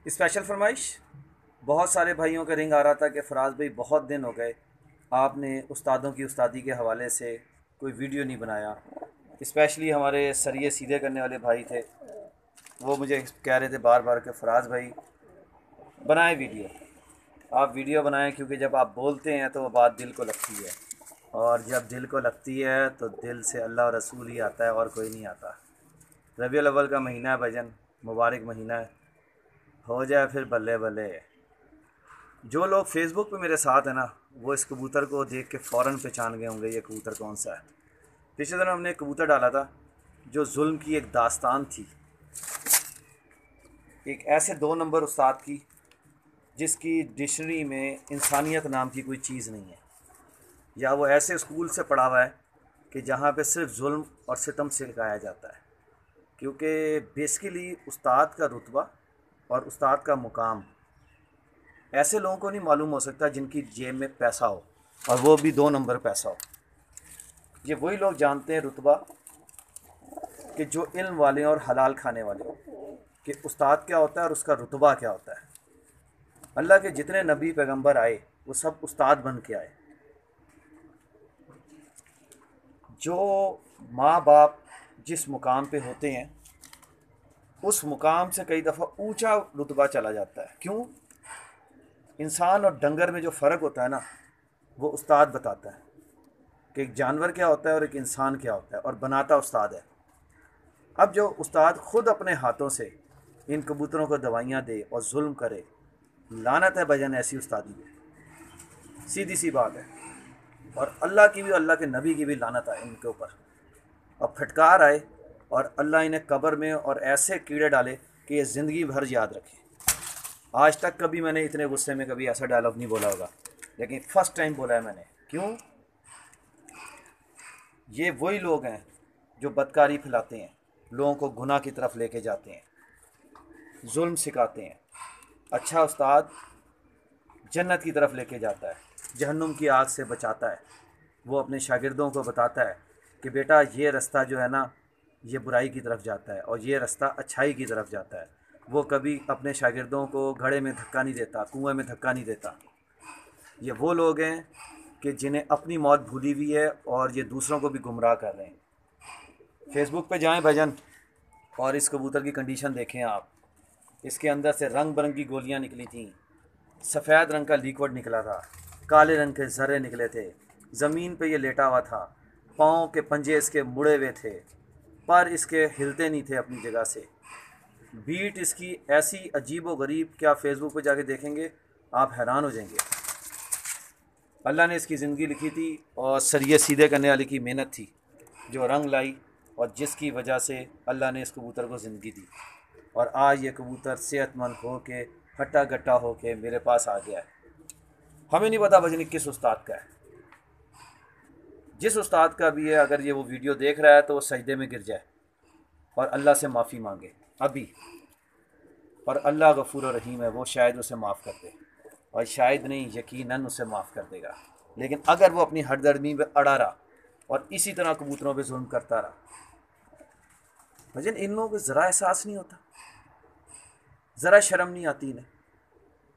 Special फरमाइश। बहुत सारे भाइयों का रिंग आ रहा था कि फराज भाई बहुत दिन हो गए, आपने उस्तादों की उस्तादी के हवाले से कोई वीडियो नहीं बनाया। स्पेशली हमारे सरिये सीधे करने वाले भाई थे, वो मुझे कह रहे थे बार बार कि फराज भाई बनाएं वीडियो, आप वीडियो बनाएं, क्योंकि जब आप बोलते हैं तो वो बात दिल को लगती है, और जब दिल को लगती है तो दिल से अल्लाह और रसूल ही आता है और कोई नहीं आता। रबीउल अव्वल का महीना है भजन, मुबारक महीना है, हो जाए फिर बल्ले बल्ले। जो लोग फेसबुक पे मेरे साथ हैं ना, वो इस कबूतर को देख के फ़ौरन पहचान गए होंगे ये कबूतर कौन सा है। पिछले दिनों हमने एक कबूतर डाला था जो जुल्म की एक दास्तान थी, एक ऐसे 2 नंबर उस्ताद की जिसकी डिक्शनरी में इंसानियत नाम की कोई चीज़ नहीं है, या वो ऐसे स्कूल से पढ़ा हुआ है कि जहाँ पे सिर्फ जुल्म और सितम सिखाया जाता है। क्योंकि बेसिकली उस्ताद का रुतबा और उस्ताद का मुकाम ऐसे लोगों को नहीं मालूम हो सकता जिनकी जेब में पैसा हो, और वो भी 2 नंबर पैसा हो। ये वही लोग जानते हैं रुतबा कि जो इल्म वाले और हलाल खाने वाले हो, कि उस्ताद क्या होता है और उसका रुतबा क्या होता है। अल्लाह के जितने नबी पैगंबर आए वो सब उस्ताद बन के आए। जो माँ बाप जिस मुकाम पे होते हैं उस मुकाम से कई दफ़ा ऊंचा रुतबा चला जाता है। क्यों? इंसान और डंगर में जो फ़र्क होता है ना, वो उस्ताद बताता है कि एक जानवर क्या होता है और एक इंसान क्या होता है, और बनाता उस्ताद है। अब जो उस्ताद ख़ुद अपने हाथों से इन कबूतरों को दवाइयाँ दे और जुल्म करे, लानत है भजन ऐसी उस्तादी पे, सीधी सी बात है। और अल्लाह की भी, अल्लाह के नबी की भी लानत आए इनके ऊपर, और फटकार आए, और अल्लाह इन्हें कब्र में और ऐसे कीड़े डाले कि ये ज़िंदगी भर याद रखें। आज तक कभी मैंने इतने गुस्से में कभी ऐसा डायलॉग नहीं बोला होगा, लेकिन फ़र्स्ट टाइम बोला है मैंने। क्यों? ये वही लोग हैं जो बदकारी फैलाते हैं, लोगों को गुनाह की तरफ लेके जाते हैं, जुल्म सिखाते हैं। अच्छा उस्ताद जन्नत की तरफ लेके जाता है, जहन्नुम की आग से बचाता है। वो अपने शागिर्दों को बताता है कि बेटा ये रास्ता जो है ना, ये बुराई की तरफ जाता है और ये रास्ता अच्छाई की तरफ जाता है। वो कभी अपने शागिर्दों को घड़े में धक्का नहीं देता, कुएं में धक्का नहीं देता। ये वो लोग हैं कि जिन्हें अपनी मौत भूली हुई है और ये दूसरों को भी गुमराह कर रहे हैं। फेसबुक पे जाएं भजन, और इस कबूतर की कंडीशन देखें आप। इसके अंदर से रंग बिरंगी गोलियां निकली थीं, सफ़ेद रंग का लिक्विड निकला था, काले रंग के ज़र्रे निकले थे। ज़मीन पे ये लेटा हुआ था, पाँव के पंजे इसके मुड़े हुए थे, पर इसके हिलते नहीं थे अपनी जगह से। बीट इसकी ऐसी अजीब व गरीब कि आप फेसबुक पे जाके देखेंगे आप हैरान हो जाएंगे। अल्लाह ने इसकी ज़िंदगी लिखी थी, और सरिये सीधे करने वाले की मेहनत थी जो रंग लाई, और जिसकी वजह से अल्लाह ने इस कबूतर को ज़िंदगी दी। और आज ये कबूतर सेहतमंद हो के, हट्टा गट्टा हो के मेरे पास आ गया है। हमें नहीं पता भजनी किस उस्ताद का है। जिस उस्ताद का भी है, अगर ये वो वीडियो देख रहा है तो वो सजदे में गिर जाए और अल्लाह से माफ़ी मांगे अभी। और अल्लाह गफूर और रहीम है, वो शायद उसे माफ़ कर दे, और शायद नहीं, यकीनन उसे माफ़ कर देगा। लेकिन अगर वो अपनी हरदर्मी पे अड़ा रहा और इसी तरह कबूतरों पे जुल्म करता रहा, भजन इन लोगों को ज़रा एहसास नहीं होता, ज़रा शर्म नहीं आती इन्हें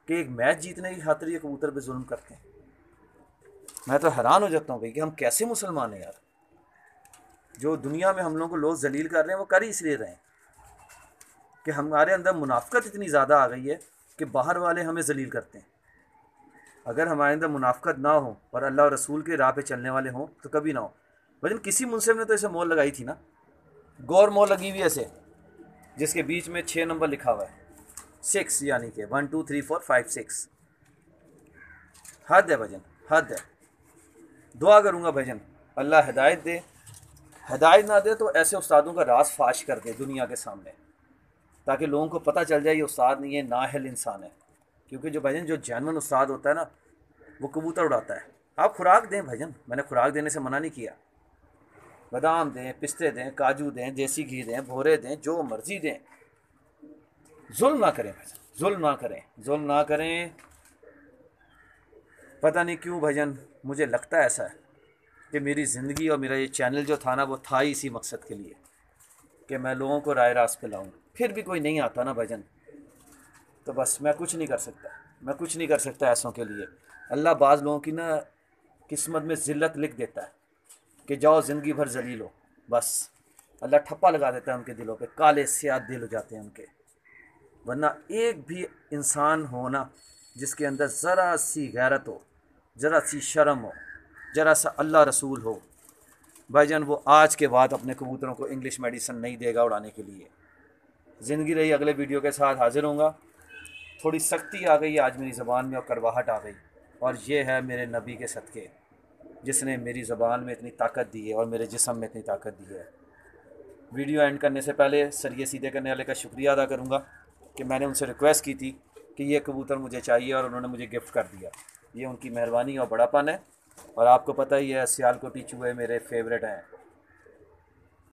कि एक मैच जीतने की खातिर ये कबूतर पे जुल्म करते हैं। मैं तो हैरान हो जाता हूँ भाई कि हम कैसे मुसलमान हैं यार। जो दुनिया में हम लोगों को लोग जलील कर रहे हैं वो कर ही इसलिए रहे हैं कि हमारे अंदर मुनाफकत इतनी ज़्यादा आ गई है कि बाहर वाले हमें जलील करते हैं। अगर हमारे अंदर मुनाफकत ना हो और अल्लाह और रसूल के राह पे चलने वाले हों तो कभी ना हो। लेकिन किसी मुंसिफ ने तो इसे मोल लगाई थी ना, गौर मोल लगी हुई ऐसे, जिसके बीच में 6 नंबर लिखा हुआ है, 6, यानी कि 1 2 3 4 5 6। हद है भजन, हद है। दुआ करूँगा भजन अल्लाह हिदायत दे, हिदायत ना दे तो ऐसे उस्तादों का राज फाश कर दे दुनिया के सामने, ताकि लोगों को पता चल जाए ये उस्ताद नहीं है, नाअहल इंसान है। क्योंकि जो भजन जो जैनवन उस्ताद होता है ना, वो कबूतर उड़ाता है। आप खुराक दें भजन, मैंने खुराक देने से मना नहीं किया। बादाम दें, पिस्ते दें, काजू दें, देसी घी दें, भोरे दें, जो मर्जी दें। जुल्म ना करें भजन, जुल्म ना करें, जुल्म ना करें। पता नहीं क्यों भजन, मुझे लगता है ऐसा है कि मेरी ज़िंदगी और मेरा ये चैनल जो था ना, वो था ही इसी मकसद के लिए कि मैं लोगों को राय रास्त पे लाऊं। फिर भी कोई नहीं आता ना भजन, तो बस मैं कुछ नहीं कर सकता, मैं कुछ नहीं कर सकता ऐसों के लिए। अल्लाह बाज़ लोगों की ना किस्मत में ज़िल्लत लिख देता है कि जाओ ज़िंदगी भर जलील हो, बस अल्लाह ठप्पा लगा देता है उनके दिलों पे, काले स्याह दिल हो जाते हैं उनके। वरना एक भी इंसान हो ना जिसके अंदर ज़रा सी गैरत हो, ज़रा सी शर्म हो, ज़रा सा अल्लाह रसूल हो, भाईजान वो आज के बाद अपने कबूतरों को इंग्लिश मेडिसिन नहीं देगा उड़ाने के लिए। ज़िंदगी रही, अगले वीडियो के साथ हाजिर होऊंगा। थोड़ी सख्ती आ गई आज मेरी ज़बान में और कड़वाहट आ गई, और ये है मेरे नबी के सदक़े जिसने मेरी ज़बान में इतनी ताकत दी है और मेरे जिस्म में इतनी ताकत दी है। वीडियो एंड करने से पहले सरिये सीधे करने वाले का शुक्रिया अदा करूँगा कि मैंने उनसे रिक्वेस्ट की थी कि ये कबूतर मुझे चाहिए और उन्होंने मुझे गिफ्ट कर दिया। ये उनकी मेहरबानी और बड़ापन है। और आपको पता ही है सियालकोटी चूहे मेरे फेवरेट हैं।